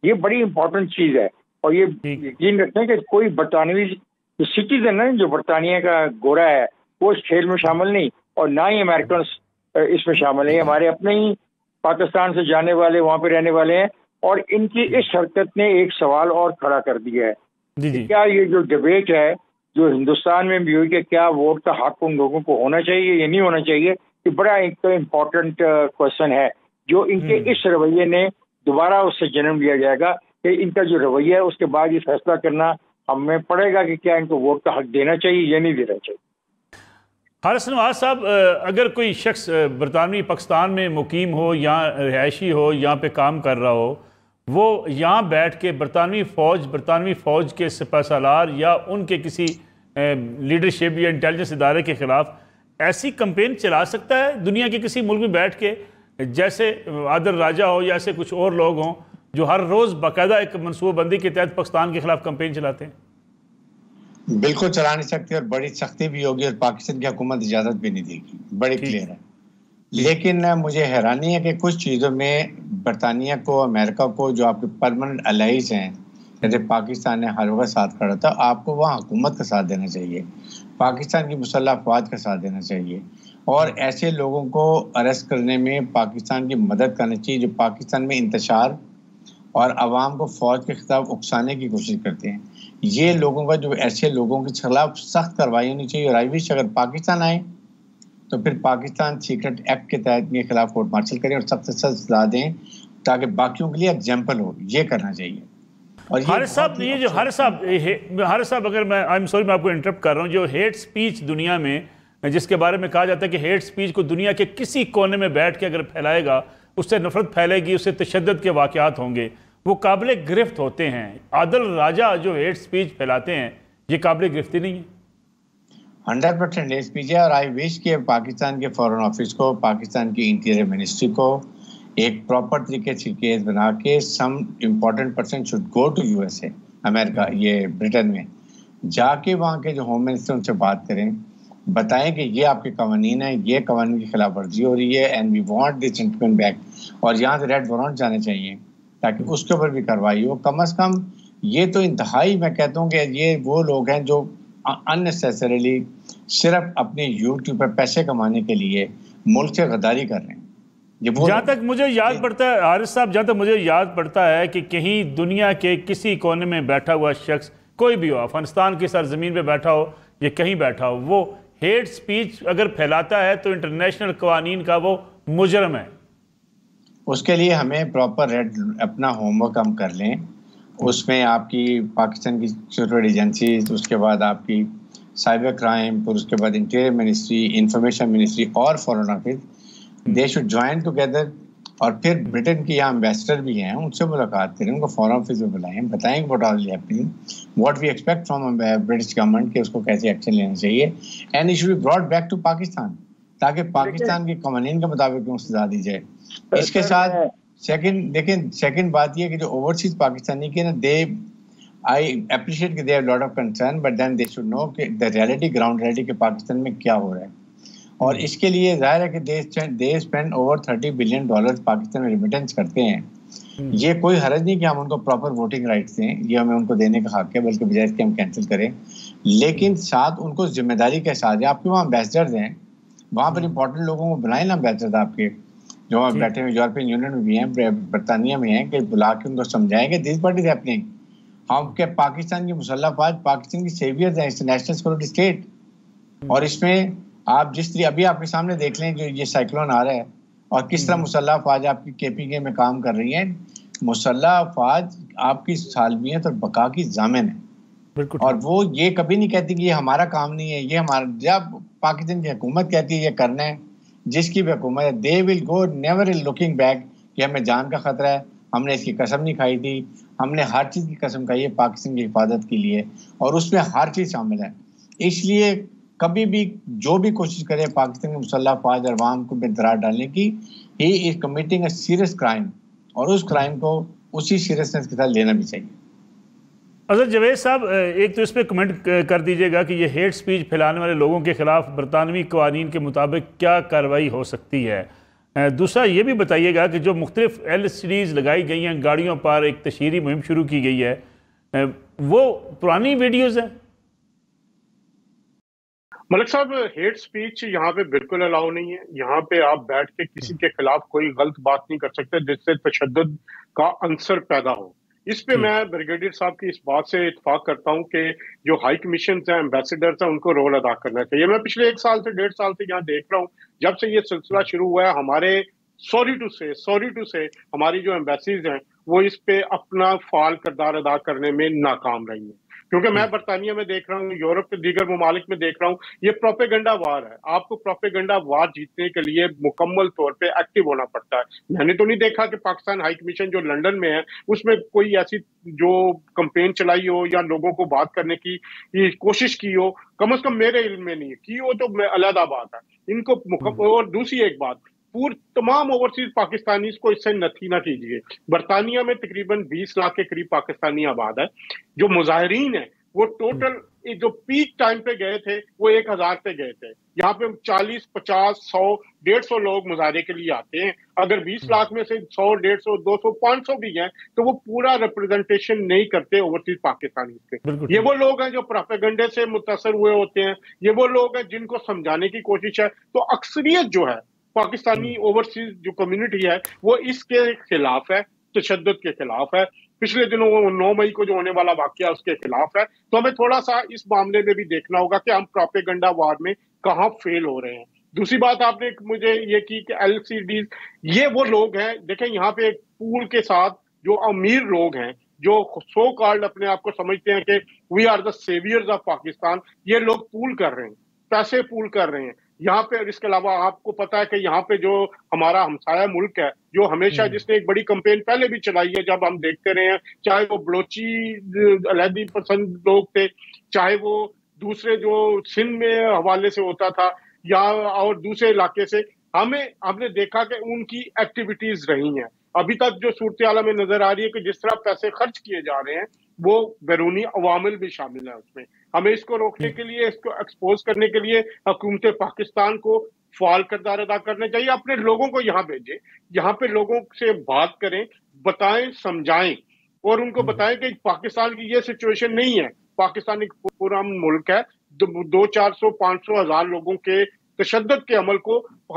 ये बड़ी इंपॉर्टेंट चीज है। और ये यकीन रखें कि कोई बरतानवी जो सिटीजन है, जो बरतानिया का गोरा है, वो इस खेल में शामिल नहीं और ना ही अमेरिकन इसमें शामिल है। हमारे अपने ही पाकिस्तान से जाने वाले, वहां पे रहने वाले हैं। और इनकी इस हरकत ने एक सवाल और खड़ा कर दिया है कि क्या ये जो डिबेट है जो हिंदुस्तान में भी हुई कि क्या वोट का हक उन लोगों को होना चाहिए या नहीं होना चाहिए, ये बड़ा एक तो इम्पोर्टेंट क्वेश्चन है जो इनके इस रवैये ने दोबारा उससे जन्म लिया जाएगा कि इनका जो रवैया है उसके बाद ये फैसला करना हमें पड़ेगा कि क्या इनको वोट का हक देना चाहिए या नहीं देना चाहिए। हारिस नवाज साहब, अगर कोई शख्स बरतानवी पाकिस्तान में मुकीम हो या रिहायशी हो, यहाँ पे काम कर रहा हो, वो यहाँ बैठ के बरतानवी फ़ौज के सिपहसालार या उनके किसी लीडरशिप या इंटेलिजेंस इदारे के ख़िलाफ़ ऐसी कंपेन चला सकता है दुनिया के किसी मुल्क में बैठ के, जैसे आदर राजा हो या ऐसे कुछ और लोग हों जो हर रोज़ बाकायदा एक मनसूबाबंदी के तहत पाकिस्तान के खिलाफ कंपेन चलाते हैं? बिल्कुल चला नहीं सकते और बड़ी सख्ती भी होगी और पाकिस्तान की हुकूमत इजाज़त भी नहीं देगी, बड़ी क्लियर है। लेकिन मुझे हैरानी है कि कुछ चीज़ों में बरतानिया को, अमेरिका को, जो आपके परमानेंट अलाइज हैं, जैसे पाकिस्तान ने हर वक्त साथ खड़ा था, आपको वहाँ हुकूमत का साथ देना चाहिए, पाकिस्तान की मुसल्लह अफवाज का साथ देना चाहिए और ऐसे लोगों को अरेस्ट करने में पाकिस्तान की मदद करनी चाहिए जो पाकिस्तान में इंतशार और आवाम को फौज के खिलाफ उकसाने की कोशिश करते हैं। ये लोगों का जो ऐसे लोगों के खिलाफ सख्त कार्रवाई होनी चाहिए। और आई विश अगर पाकिस्तान आए तो फिर पाकिस्तान सीक्रेट एक्ट के तहत इनके खिलाफ कोर्ट मार्शल करें और सख्त से सख्त सजा दें ताकि बाकियों के लिए एग्जाम्पल हो। ये करना चाहिए। और हारिस साहब, ये जो हारिस साहब अगर मैं आई एम सॉरी मैं आपको इंटरप्ट कर रहा हूँ, जो हेट स्पीच दुनिया में जिसके बारे में कहा जाता है कि हेट स्पीच को दुनिया के किसी कोने में बैठ के अगर फैलाएगा उससे नफरत फैलेगी, उससे तशद्दुद के वाक़यात होंगे, वो काबिल गिरफ्त होते हैं। आदिल राजा जो हेट स्पीच फैलाते हैं ये काबिल गिरफ्ती नहीं है? 100% हेट स्पीच है। और आई विश के पाकिस्तान के फॉरेन ऑफिस को, पाकिस्तान की इंटीरियर मिनिस्ट्री को एक प्रॉपर तरीके से केस बना के some important person should go to USA, America, ये ब्रिटेन में जाके वहाँ के जो होम मिनिस्टर उनसे बात करें, बताएं कि ये आपके कवानीन है, ये कवानीन की खिलाफ वर्जी हो रही है and we want this gentleman back. और यहाँ से रेड वारंट जाने चाहिए ताकि उसके ऊपर भी कार्रवाई हो। कम अज कम ये तो इंतहाई, मैं कहता हूँ कि ये वो लोग हैं जो अननेसेसरीली सिर्फ अपने यूट्यूब पर पैसे कमाने के लिए मुल्क से गद्दारी कर रहे हैं। जहाँ तक मुझे याद पड़ता है हारिस साहब, जहाँ तक मुझे याद पड़ता है कि कहीं दुनिया के किसी कोने में बैठा हुआ शख्स, कोई भी हो, अफगानिस्तान की सरजमीन पे बैठा हो या कहीं बैठा हो, वो हेट स्पीच अगर फैलाता है तो इंटरनेशनल कवानीन का वो मुजरम है। उसके लिए हमें प्रॉपर रेड अपना होमवर्क हम कर लें। उसमें आपकी पाकिस्तान की सिक्योरिटी एजेंसी, उसके बाद आपकी साइबर क्राइम, फिर उसके बाद इंटीरियर मिनिस्ट्री, इंफॉर्मेशन मिनिस्ट्री और foreign office, they should join together. और फिर ब्रिटेन के यहाँ एम्बेसडर भी हैं, उनसे मुलाकात करें, उनको फॉरेन ऑफिस में बुलाएं, बताएं what are happening, what we expect from British government कि उसको कैसे एक्शन लेना चाहिए and it should be brought back to Pakistan ताकि पाकिस्तान के कवानीन के मुताबिक उनको सजा दी जाए। इसके साथ सेकंड बात ये कि जो ओवरसीज पाकिस्तानी के ना, दे आई अप्रिशिएट कि they have lot of concern but then they should know कि द रियलिटी, ग्राउंड रियलिटी के पाकिस्तान में क्या हो रहा है। और इसके लिए जाहिर है कि they spend over $30 billion Pakistan में रिमिटेंस करते हैं। ये कोई हर्ज नहीं कि हम उनको प्रॉपर वोटिंग राइट्स दें, ये हमें उनको देने का हक है, बल्कि बजाय इसके हम कैंसिल करें। लेकिन साथ उनको जिम्मेदारी के साथ, आपके वहाँ एम्बेसडर्स हैं, वहाँ पर इंपॉर्टेंट लोगों को बुलाए ना एम्बेसडर आपके, जो वहाँ बैठे हुए यूरोपियन यूनियन में भी हैं, बरतानिया में हैं, कि बुला के उनको समझाएंगे दिस व्हाट इज हैपनिंग। हम के पाकिस्तान की मुसल्लह फौज पाकिस्तान की सेवियर्स हैं, नेशनल सिक्योरिटी स्टेट। और इसमें आप जिस तरह अभी आपके सामने देख लें जो ये साइक्लोन आ रहा है और किस तरह मुसल्लह फौज आपकी केपीके में काम कर रही है। मुसल्लह फौज आपकी सालमियत और बका की जामिन है और वो ये कभी नहीं कहती कि ये हमारा काम नहीं है, ये हमारा, जब पाकिस्तान की हुकूमत कहती है ये करना है, जिसकी भी हुकूमत है, they will go never looking back कि हमें जान का खतरा है, हमने इसकी कसम नहीं खाई थी, हमने हर चीज़ की कसम खाई है पाकिस्तान की हिफाजत के लिए और उसमें हर चीज़ शामिल है। इसलिए कभी भी जो भी कोशिश करे पाकिस्तान की मुसल्लह फौज और अवाम को बेदरार डालने की, he is committing a serious crime और उस क्राइम को उसी सीरियसनेस के साथ लेना भी चाहिए। अजहर जवेद साहब, एक तो इस पर कमेंट कर दीजिएगा कि ये हेट स्पीच फैलाने वाले लोगों के खिलाफ बरतानवी कवानीन के मुताबिक क्या कार्रवाई हो सकती है। दूसरा ये भी बताइएगा कि जो मुख्तलिफ LCDs लगाई गई हैं गाड़ियों पर, एक तशहीरी मुहिम शुरू की गई है, वो पुरानी वीडियोज़ हैं? मलिक साहब, हेट स्पीच यहाँ पे बिल्कुल अलाउ नहीं है। यहाँ पे आप बैठ के किसी के खिलाफ कोई गलत बात नहीं कर सकते जिससे तशद्दुद का अंसर पैदा हो। इस पे मैं ब्रिगेडियर साहब की इस बात से इत्फाक करता हूँ कि जो हाई कमीशन हैं, एम्बेसडर्स हैं, उनको रोल अदा करना चाहिए। मैं पिछले 1 साल से 1.5 साल से यहाँ देख रहा हूँ, जब से ये सिलसिला शुरू हुआ है, हमारे सॉरी टू से हमारी जो एम्बेसीज हैं वो इस पे अपना फाल किरदार अदा करने में नाकाम रही है। क्योंकि मैं बरतानिया में देख रहा हूँ, यूरोप के दीगर ममालिक में देख रहा हूँ, ये प्रोपेगेंडा वार है। आपको प्रोपेगेंडा वार जीतने के लिए मुकम्मल तौर पे एक्टिव होना पड़ता है। मैंने तो नहीं देखा कि पाकिस्तान हाई कमीशन जो लंदन में है उसमें कोई ऐसी जो कंपेन चलाई हो या लोगों को बात करने की कोशिश की हो, कम से कम मेरे इल्म में नहीं की हो, तो अलग बात है इनको। और दूसरी एक बात, तमाम ओवरसीज पाकिस्तानी को इससे नथी ना कीजिए। बरतानिया में तकरीबन 20 लाख के करीब पाकिस्तानी आबाद है। जो मुजाहिरीन है वो टोटल जो पीक टाइम पे गए थे वो 1000 पे गए थे। यहाँ पे 40, 50, 100, 150 लोग मुजाहरे के लिए आते हैं। अगर 20 लाख में से 100, 150, 200, 500 भी हैं तो वो पूरा रिप्रेजेंटेशन नहीं करते ओवरसीज पाकिस्तानी के। ये वो लोग हैं जो प्रोपेगेंडे से मुतासर हुए होते हैं, ये वो लोग हैं जिनको समझाने की कोशिश है। तो अक्सरियत जो है पाकिस्तानी ओवरसीज जो कम्युनिटी है वो इसके खिलाफ है। तशद्दुद के खिलाफ है, पिछले दिनों वो 9 मई को जो होने वाला वाकया उसके खिलाफ है। तो हमें थोड़ा सा इस मामले में भी देखना होगा कि हम प्रोपेगेंडा वार में कहाँ फेल हो रहे हैं। दूसरी बात आपने मुझे ये की कि LCDs, ये वो लोग हैं, देखें यहाँ पे एक पूल के साथ जो अमीर लोग हैं, जो सो कॉल्ड अपने आप को समझते हैं कि we are the saviours of Pakistan, ये लोग पूल कर रहे हैं, पैसे पूल कर रहे हैं यहाँ पे। इसके अलावा आपको पता है कि यहाँ पे जो हमारा हमसाया मुल्क है, जो हमेशा जिसने एक बड़ी कैंपेन पहले भी चलाई है, जब हम देखते रहे हैं, चाहे वो बलोची अलहदी पसंद लोग थे, चाहे वो दूसरे जो सिंध में हवाले से होता था या और दूसरे इलाके से, हमने देखा कि उनकी एक्टिविटीज रही हैं। अभी तक जो सूरत हाल में नजर आ रही है कि जिस तरह पैसे खर्च किए जा रहे हैं वो बैरूनी अवामिल भी शामिल है उसमें। हमें इसको रोकने के लिए, इसको एक्सपोज करने के लिए हुकूमत पाकिस्तान को फाल किरदार अदा करना चाहिए। अपने लोगों को यहाँ भेजें, यहाँ पे लोगों से बात करें, बताएं, समझाएं और उनको बताएं कि पाकिस्तान की ये सिचुएशन नहीं है। पाकिस्तान एक पूरा मुल्क है, 200-400-500 लोगों के तशद्दुद के अमल को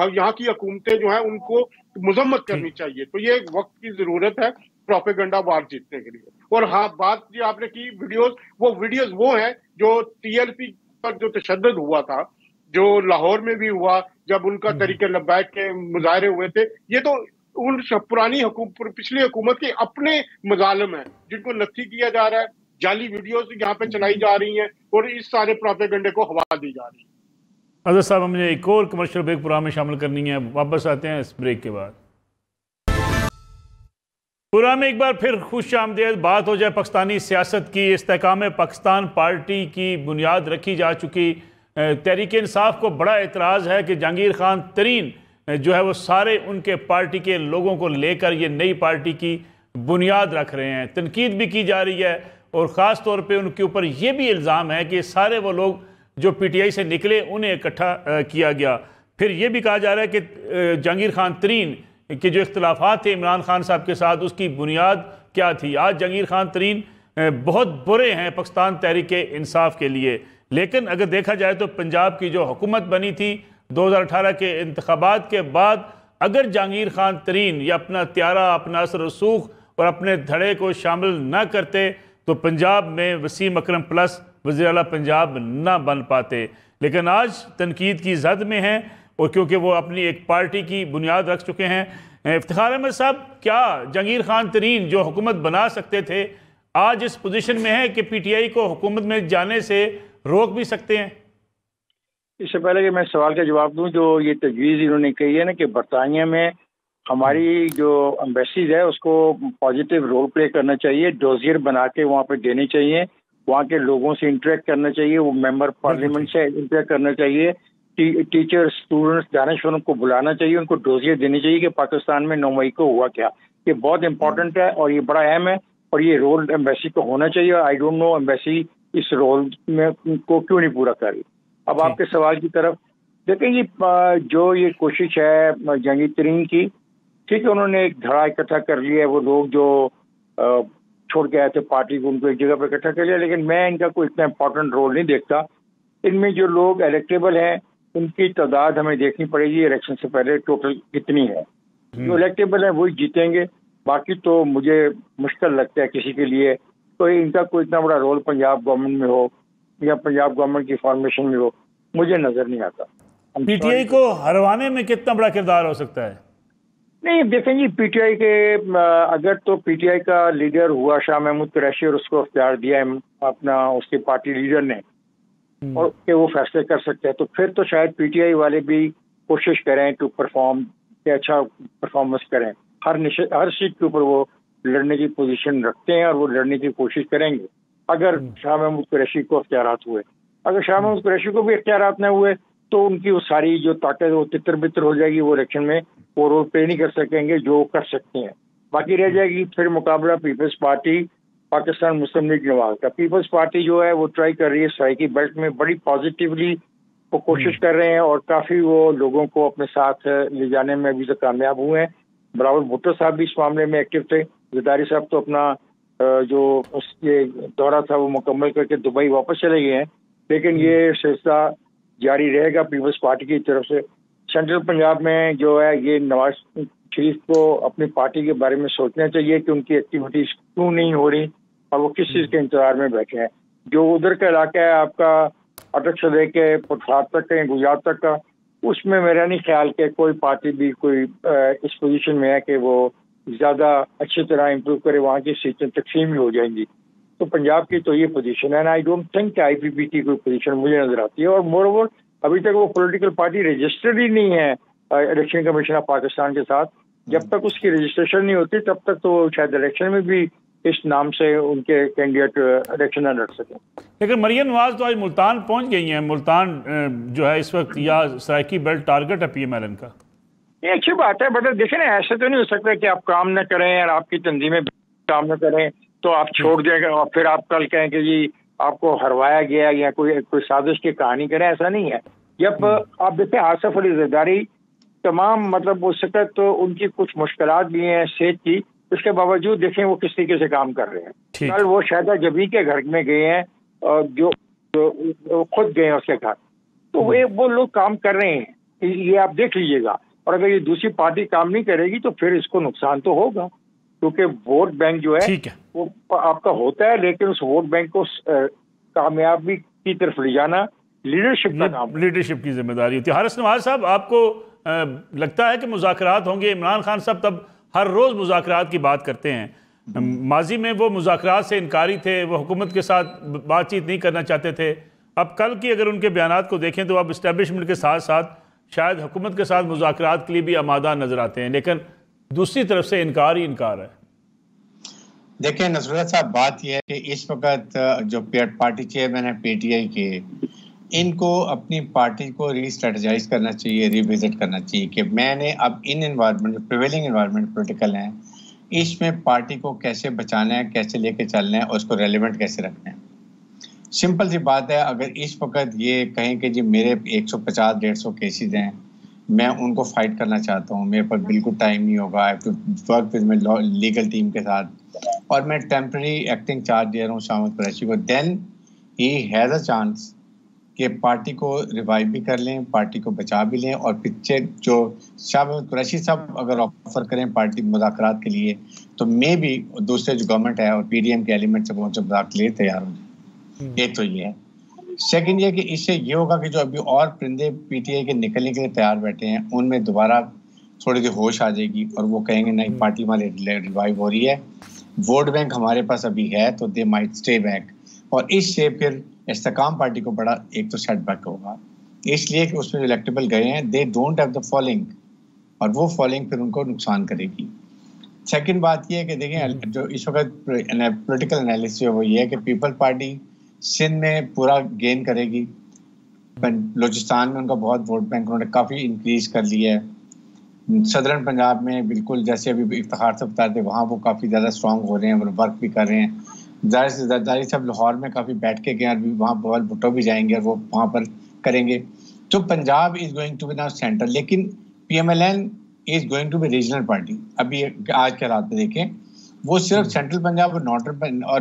यहाँ की हुकूमतें जो है उनको मजम्मत करनी चाहिए। तो ये वक्त की जरूरत है प्रोपेगेंडा वार जीतने के लिए। और हाँ, बात जो आपने की वीडियोस वो हैं जो TLP पर जो तशद्दुद हुआ था, जो लाहौर में भी हुआ जब उनका तरीके लब्बैक के मुजाहरे हुए थे, ये तो उन पुरानी पिछली हुकूमत के अपने मजालिम है जिनको नफी किया जा रहा है। जाली वीडियोस यहाँ पे चलाई जा रही हैं और इस सारे प्रोपेगेंडे को हवा दी जा रही है। अजहर साहब, हमें एक और कमर्शियल ब्रेक प्रोग्राम में शामिल करनी है, वापस आते हैं इस ब्रेक के बाद। प्रोग्राम में एक बार फिर खुश आमदेद बात हो जाए पाकिस्तानी सियासत की। इस्तेहकाम पाकिस्तान पार्टी की बुनियाद रखी जा चुकी तहरीक इंसाफ को बड़ा एतराज़ है कि जहांगीर खान तरीन जो है वो सारे उनके पार्टी के लोगों को लेकर ये नई पार्टी की बुनियाद रख रहे हैं। तनकीद भी की जा रही है और ख़ास तौर पे उनके ऊपर ये भी इल्ज़ाम है कि सारे वो लोग जो PTI से निकले उन्हें इकट्ठा किया गया। फिर ये भी कहा जा रहा है कि जहांगीर खान तरीन के जो इख्तलाफात थे इमरान खान साहब के साथ, उसकी बुनियाद क्या थी। आज जहांगीर खान तरीन बहुत बुरे हैं पाकिस्तान तहरीक इंसाफ के लिए। लेकिन अगर देखा जाए तो पंजाब की जो हुकूमत बनी थी 2018 के इंतखाबात के बाद, अगर जहांगीर खान तरीन या अपना त्यारा, अपना असर रसूख और अपने धड़े को शामिल न करते तो पंजाब में वसीम अकरम प्लस वज़ीर आला पंजाब ना बन पाते। लेकिन आज तनकीद की जद में हैं और क्योंकि वो अपनी एक पार्टी की बुनियाद रख चुके हैं। इफ्तिखार अहमद साहब, क्या जहांगीर खान तरीन जो हुकूमत बना सकते थे आज इस पोजीशन में है कि PTI को हुकूमत में जाने से रोक भी सकते हैं? इससे पहले कि मैं सवाल का जवाब दूं, जो ये तजवीज़ इन्होंने कही है ना कि बरतानिया में हमारी जो एम्बेसीज है उसको पॉजिटिव रोल प्ले करना चाहिए, डोजियर बना के वहाँ पे देने चाहिए, वहाँ के लोगों से इंटरेक्ट करना चाहिए, वो मेंबर पार्लियामेंट से इंटरेक्ट करना चाहिए, टीचर्स, स्टूडेंट्स, दानिशवरों को बुलाना चाहिए, उनको डोजियर देनी चाहिए कि पाकिस्तान में 9 मई को हुआ क्या। ये बहुत इंपॉर्टेंट है और ये बड़ा अहम है और ये रोल एम्बेसी को होना चाहिए। आई डोंट नो एम्बेसी इस रोल में को क्यों नहीं पूरा कर रही। अब आपके सवाल की तरफ देखेंगे, जो ये कोशिश है जहांगीर तरीन की, ठीक है, उन्होंने एक धड़ा इकट्ठा कर लिया है, वो लोग जो छोड़ के आए थे पार्टी को उनको एक जगह पर इकट्ठा कर लिया, लेकिन मैं इनका कोई इतना इंपॉर्टेंट रोल नहीं देखता। इनमें जो लोग इलेक्टेबल हैं उनकी तादाद हमें देखनी पड़ेगी इलेक्शन से पहले टोटल कितनी है। जो इलेक्टेबल है वही जीतेंगे, बाकी तो मुझे मुश्किल लगता है किसी के लिए तो इनका कोई इतना बड़ा रोल पंजाब गवर्नमेंट में हो या पंजाब गवर्नमेंट की फॉर्मेशन में हो, मुझे नजर नहीं आता। PTI को हरवाने में कितना बड़ा किरदार हो सकता है? नहीं, देखेंगे PTI के अगर तो PTI का लीडर हुआ शाह महमूद कुरैशी और उसको अख्तियार दिया अपना उसके पार्टी लीडर ने और कि वो फैसले कर सकते हैं, तो फिर तो शायद PTI वाले भी कोशिश करें टू परफॉर्म कि अच्छा परफॉर्मेंस करें। हर सीट के ऊपर वो लड़ने की पोजीशन रखते हैं और वो लड़ने की कोशिश करेंगे अगर शाह महमूद कुरैशी को अख्तियारात हुए। अगर शाह महमूद कुरैशी को भी अख्तियारात न हुए तो उनकी वो सारी जो ताकत वो तितर बितर हो जाएगी, वो इलेक्शन में वो रोल प्ले नहीं कर सकेंगे जो कर सकते हैं। बाकी रह जाएगी फिर मुकाबला Peoples Party, Pakistan Muslim League Nawaz का। पीपल्स पार्टी जो है वो ट्राई कर रही है सराइकी बेल्ट में, बड़ी पॉजिटिवली वो कोशिश कर रहे हैं और काफ़ी वो लोगों को अपने साथ ले जाने में अभी तक कामयाब हुए हैं। बिलावल भुट्टो साहब भी इस मामले में एक्टिव थे। ज़रदारी साहब तो अपना जो उसके दौरा था वो मुकम्मल करके दुबई वापस चले गए हैं, लेकिन ये सिलसिला जारी रहेगा पीपल्स पार्टी की तरफ से। सेंट्रल पंजाब में जो है ये नवाज शरीफ को अपनी पार्टी के बारे में सोचना चाहिए कि उनकी एक्टिविटीज क्यों नहीं हो रही और वो किस चीज़ के इंतजार में बैठे हैं। जो उधर का इलाका है आपका अटक से लेके पुरसाद तक का, गुजरात तक का, उसमें मेरा नहीं ख्याल कि कोई पार्टी भी कोई इस पोजीशन में है कि वो ज़्यादा अच्छी तरह इम्प्रूव करे, वहाँ की सीटें तकसीम ही हो जाएंगी। तो पंजाब की तो ये पोजीशन है ना, आई डोंट थिंक IPP की कोई पोजीशन मुझे नजर आती है। और मोर ओवर अभी तक वो पॉलिटिकल पार्टी रजिस्टर्ड ही नहीं है इलेक्शन कमीशन ऑफ पाकिस्तान के साथ। जब तक उसकी रजिस्ट्रेशन नहीं होती तब तक तो शायद इलेक्शन में भी इस नाम से उनके कैंडिडेट इलेक्शन न लड़ सकें। लेकिन मरियम नवाज तो आज मुल्तान पहुंच गई हैं। मुल्तान जो है इस वक्त या सराइकी बेल्ट टारगेट है PMLN का। ये अच्छी बात है, बट देखें ना, ऐसे तो नहीं हो सकता कि आप काम न करें और आपकी तंजीमें काम न करें तो आप छोड़ देंगे और फिर आप कल कहें कि जी आपको हरवाया गया या कोई साजिश की कहानी करें। ऐसा नहीं है। जब आप देखें आसिफ अली जरदारी तमाम मतलब उस वक्त तो उनकी कुछ मुश्किलात भी हैं सेहत की, उसके बावजूद देखें वो किस तरीके से काम कर रहे हैं। कल वो शायदा जबी के घर में गए हैं और जो खुद गए हैं उसके घर, तो वो लोग काम कर रहे हैं, ये आप देख लीजिएगा। और अगर ये दूसरी पार्टी काम नहीं करेगी तो फिर इसको नुकसान तो होगा, क्योंकि वोट बैंक जो है वो आपका होता है, लेकिन उस वोट बैंक को कामयाबी की तरफ ले जाना लीडरशिप का काम, लीडरशिप की जिम्मेदारी होती है। हारिस नवाज साहब, आपको लगता है कि मुज़ाकरात होंगे? इमरान खान साहब तब हर रोज़ मुज़ाकरात की बात करते हैं। माजी में वो मुज़ाकरात से इनकारी थे, वो हुकूमत के साथ बातचीत नहीं करना चाहते थे। अब कल की अगर उनके बयानात को देखें तो अब इस्टेब्लिशमेंट के साथ साथ शायद हुकूमत के साथ मुज़ाकरात के लिए भी आमादा नजर आते हैं, लेकिन दूसरी तरफ से इनकार ही इनकार है। देखिए नसरुल्लाह साहब, बात यह है कि इस वक्त जो पार्टी चेयरमैन है PTI के, इनको अपनी पार्टी को रीस्ट्रेटजाइज करना चाहिए, रिविजिट करना चाहिए कि मैंने अब इन एनवायरनमेंट, जो प्रिवेलिंग एनवायरनमेंट पॉलिटिकल है, इसमें पार्टी को कैसे बचाना है, कैसे लेके चलना है और उसको रेलिवेंट कैसे रखना है। सिंपल सी बात है, अगर इस वक्त ये कहें कि जी मेरे 150-150 केसेस हैं, मैं उनको फाइट करना चाहता हूँ, मेरे पास बिल्कुल टाइम नहीं होगा, I have to work with my legal team के साथ, और मैं टेम्पररी एक्टिंग चार्ज दे रहा हूँ शामिद कुरैशी को, then he has a chance कि पार्टी को रिवाइव भी कर लें, पार्टी को बचा भी लें। और पीछे जो शामिद कुरैशी साहब अगर ऑफर करें पार्टी मुज़ाकरात के लिए, तो मे भी दूसरे जो गवर्नमेंट है और PDM के एलिमेंट से बहुत मुज़ाकरात के लिए तैयार हो जाए। एक तो ये है। सेकंड ये कि इससे ये होगा कि जो अभी और परिंदे PTI के निकलने के लिए तैयार बैठे हैं, उनमें दोबारा थोड़ी सी होश आ जाएगी और वो कहेंगे नहीं, पार्टी हमारी रिवाइव हो रही है, वोट बैंक हमारे पास अभी है, तो दे माइट स्टे बैक। और इससे फिर इस्तेकाम पार्टी को बड़ा एक तो सेटबैक होगा, इसलिए कि उसमें जो इलेक्टेबल गए हैं they don't have the following, और वो फॉलोइंग फिर उनको नुकसान करेगी। सेकंड बात ये है कि देखें जो इस वक्त पॉलिटिकल एनालिसिस है वो ये है कि पीपल पार्टी सिंध में पूरा गेन करेगी, बलूचिस्तान में उनका बहुत वोट बैंक उन्होंने काफ़ी इंक्रीज कर लिया है, सदरन पंजाब में बिल्कुल जैसे अभी इफ्तिखार से बता थे वहाँ वो काफ़ी ज़्यादा स्ट्रॉन्ग हो रहे हैं, वो वर्क भी कर रहे हैं। जरदारी साहब लाहौर में काफ़ी बैठ के गए, अभी वहाँ बहुत भुट्टो भी जाएंगे और वो वहाँ पर करेंगे। तो Punjab is going to be now centre, लेकिन PMLN is going to be regional party. अभी आज के हालात में देखें, वो सिर्फ सेंट्रल पंजाब और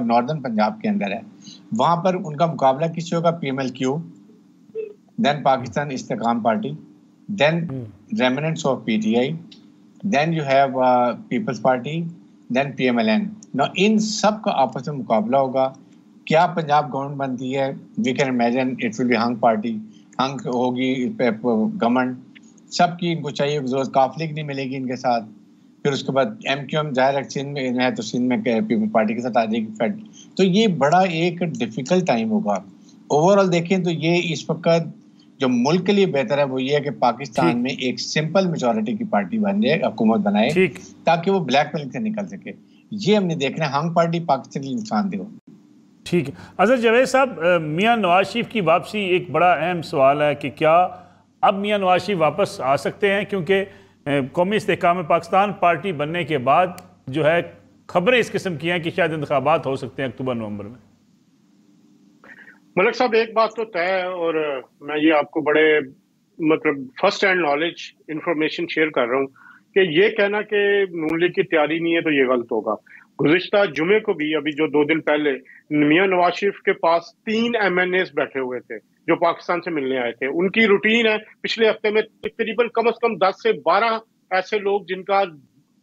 नॉर्दर्न पंजाब के अंदर है। वहाँ पर उनका मुकाबला किससे होगा? PMLQ, then Pakistan Istehkam Party, then remnants of PTI, then you have Peoples Party, then PMLN। ना इन सब का आपस में मुकाबला होगा। क्या पंजाब गवर्नमेंट बनती है? We can imagine it will be hung party, hung होगी गवर्नमेंट, सबकी इनको चाहिए, काफिले नहीं मिलेगी इनके साथ। फिर उसके बाद MQM जाहिर सिंध में है तो सिंध में पीपल पार्टी के साथ आ जाएगी फेड। तो ये बड़ा एक डिफिकल्ट टाइम होगा। ओवरऑल देखें तो ये इस वक्त जो मुल्क के लिए बेहतर है वो ये है कि पाकिस्तान में एक सिंपल मेजॉरिटी की पार्टी बन जाए, हुकूमत बनाए, ताकि वो ब्लैकमेल से निकल सके। ये हमने देखना है, हंग पार्टी पाकिस्तान के लिए नुकसानदेह हो। ठीक है अजहर जावेद साहब, मियां नवाज शरीफ की वापसी एक बड़ा अहम सवाल है कि क्या अब मियां नवाज शरीफ वापस आ सकते हैं, क्योंकि कौमी इस्तेहकाम पाकिस्तान पार्टी बनने के बाद जो है खबरें इस किस्म की हैं कि शायद इंतखाबात हो सकते हैं अक्टूबर-नवंबर में। मलिक साहब, एक बात तो तय है और मैं ये आपको बड़े मतलब first hand knowledge information share कर रहा हूँ कि ये कहना कि नून लीग की तैयारी नहीं है तो ये गलत होगा। गुज़िश्ता जुमे को भी, अभी जो 2 दिन पहले, मियां नवाज शरीफ के पास 3 MNAs बैठे हुए थे जो पाकिस्तान से मिलने आए थे। उनकी रूटीन है, पिछले हफ्ते में तकरीबन कम से कम 10 से 12 ऐसे लोग जिनका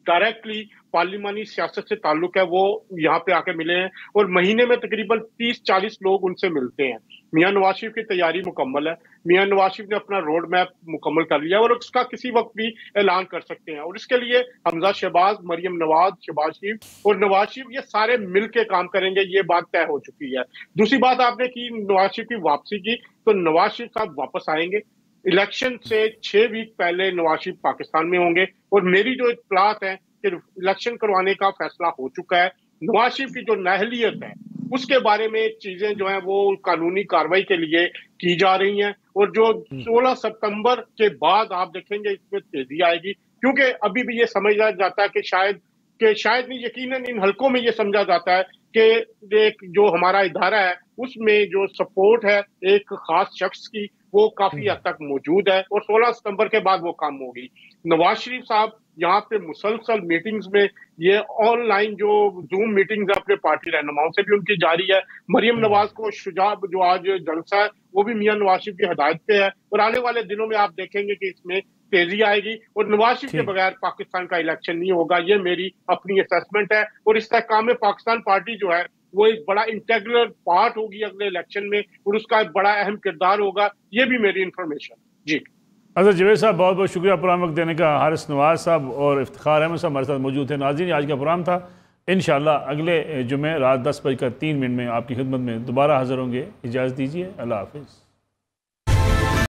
डायरेक्टली पार्लिमानी सियासत से ताल्लुक है वो यहाँ पे आके मिले हैं, और महीने में तकरीबन 30-40 लोग उनसे मिलते हैं। मियां नवाज शरीफ की तैयारी मुकम्मल है, मियां नवाज शरीफ ने अपना रोड मैप मुकम्मल कर लिया और उसका किसी वक्त भी ऐलान कर सकते हैं, और इसके लिए हमजा शहबाज, मरियम नवाज, शहबाज शरीफ और नवाज शरीफ ये सारे मिल के काम करेंगे, ये बात तय हो चुकी है। दूसरी बात आपने की नवाज शरीफ की वापसी की, तो नवाज शरीफ साहब वापस आएंगे। इलेक्शन से 6 वीक पहले नवाज शरीफ पाकिस्तान में होंगे, और मेरी जो इत्तलात है कि इलेक्शन करवाने का फैसला हो चुका है। नवाज शरीफ की जो नाअहलियत है उसके बारे में चीजें जो हैं वो कानूनी कार्रवाई के लिए की जा रही हैं, और जो 16 सितंबर के बाद आप देखेंगे इसमें तेजी आएगी, क्योंकि अभी भी ये समझा जाता है कि शायद नहीं, यकीनन इन हलकों में ये समझा जाता है कि एक जो हमारा इदारा है उसमें जो सपोर्ट है एक खास शख्स की वो काफी हद तक मौजूद है, और 16 सितंबर के बाद वो कम होगी। नवाज शरीफ साहब यहाँ पे मुसलसल मीटिंग्स में, ये ऑनलाइन जो जूम मीटिंग्स अपने पार्टी रहनुमाओं से भी उनकी जारी है। मरियम नवाज को शुजाब जो आज जलसा है वो भी मियां नवाज शरीफ की हिदायत पे है, और आने वाले दिनों में आप देखेंगे कि इसमें तेजी आएगी, और नवाज शरीफ के बगैर पाकिस्तान का इलेक्शन नहीं होगा, ये मेरी अपनी असेसमेंट है। और इस्तेहकाम पाकिस्तान पार्टी जो है वो एक बड़ा इंटेग्रल पार्ट होगी अगले इलेक्शन में, और उसका एक बड़ा अहम किरदार होगा, ये भी मेरी इंफॉर्मेशन। जी अजहर जावेद साहब, बहुत बहुत शुक्रिया प्रोग्राम वक्त देने का। हारिस नवाज साहब और इफ्तिखार अहमद साहब हमारे साथ मौजूद थे। नाज़रीन, आज का प्रोग्राम था, इंशाअल्लाह अगले जुमे रात 10:03 में आपकी खिदमत में दोबारा हाजिर होंगे। इजाज़त दीजिए, अल्लाह हाफिज़।